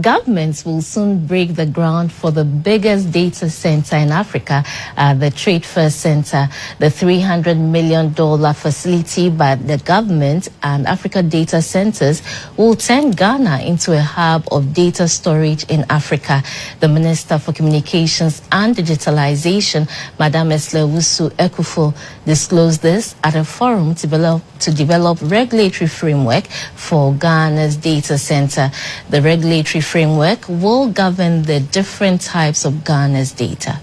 Governments will soon break the ground for the biggest data center in Africa, the Trade Fair Center. The $300 million facility by the government and Africa data centers will turn Ghana into a hub of data storage in Africa. The Minister for Communications and Digitalization, Madam Eslawusu Ekufo, disclosed this at a forum to develop regulatory framework for Ghana's data center. The regulatory framework will govern the different types of Ghana's data.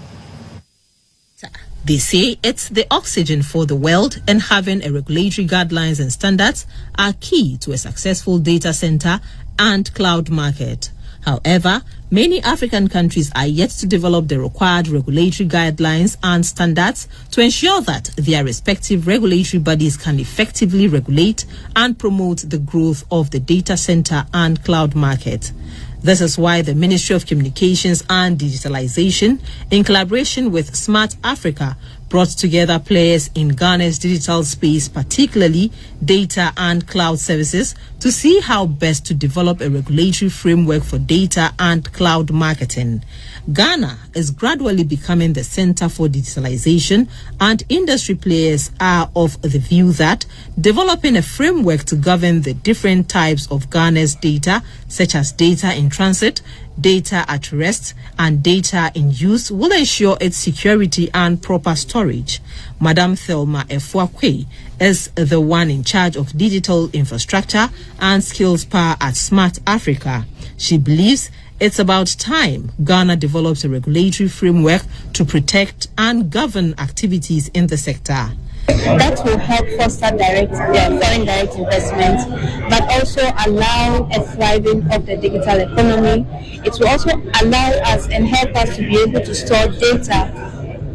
They say it's the oxygen for the world, and having a regulatory guidelines and standards are key to a successful data center and cloud market. However, many African countries are yet to develop the required regulatory guidelines and standards to ensure that their respective regulatory bodies can effectively regulate and promote the growth of the data center and cloud market. This is why the Ministry of Communications and Digitalization, in collaboration with Smart Africa, brought together players in Ghana's digital space, particularly data and cloud services, to see how best to develop a regulatory framework for data and cloud marketing. Ghana is gradually becoming the center for digitalization, and industry players are of the view that developing a framework to govern the different types of Ghana's data, such as data in transit, data at rest, and data in use, will ensure its security and proper storage. Madam Thelma Efuakwe is the one in charge of digital infrastructure and skills power at Smart Africa. She believes it's about time Ghana develops a regulatory framework to protect and govern activities in the sector. That will help foster foreign direct investment, but also allow a thriving of the digital economy. It will also allow us and help us to be able to store data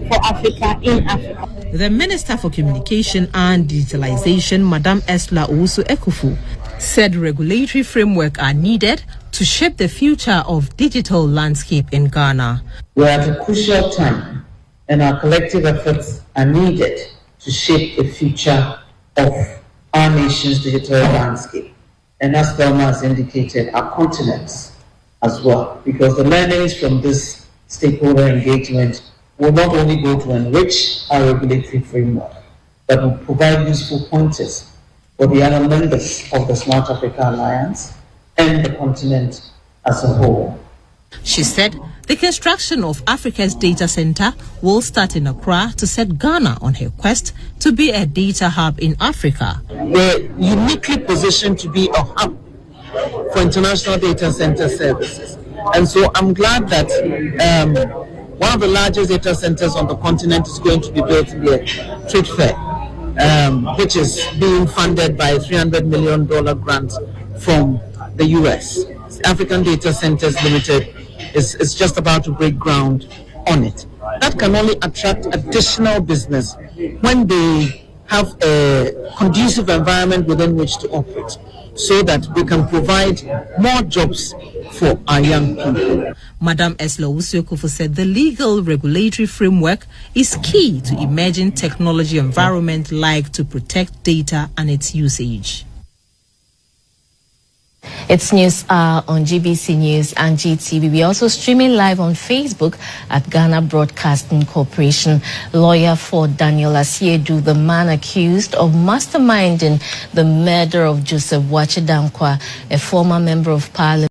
for Africa in Africa. The Minister for Communication and Digitalization, Madam Eslawusu Ekufo, said regulatory framework are needed to shape the future of digital landscape in Ghana. We are at a crucial time, and our collective efforts are needed to shape the future of our nation's digital landscape. And as Thelma has indicated, our continents as well, because the learnings from this stakeholder engagement will not only go to enrich our regulatory framework, but will provide useful pointers for the other members of the Smart Africa Alliance and the continent as a whole. She said the construction of Africa's data center will start in Accra to set Ghana on her quest to be a data hub in Africa. We're uniquely positioned to be a hub for international data center services. And so I'm glad that one of the largest data centers on the continent is going to be built in the Trade Fair, which is being funded by a $300 million grant from the US. African Data Centers Limited is just about to break ground on it. That can only attract additional business when they have a conducive environment within which to operate, so that we can provide more jobs for our young people. Madam Eslawusu Ekufo said the legal regulatory framework is key to emerging technology environment like to protect data and its usage. It's news on GBC News and GTV. We're also streaming live on Facebook at Ghana Broadcasting Corporation. Lawyer for Daniel Asiedu, the man accused of masterminding the murder of Joseph Wachidankwa, a former member of parliament.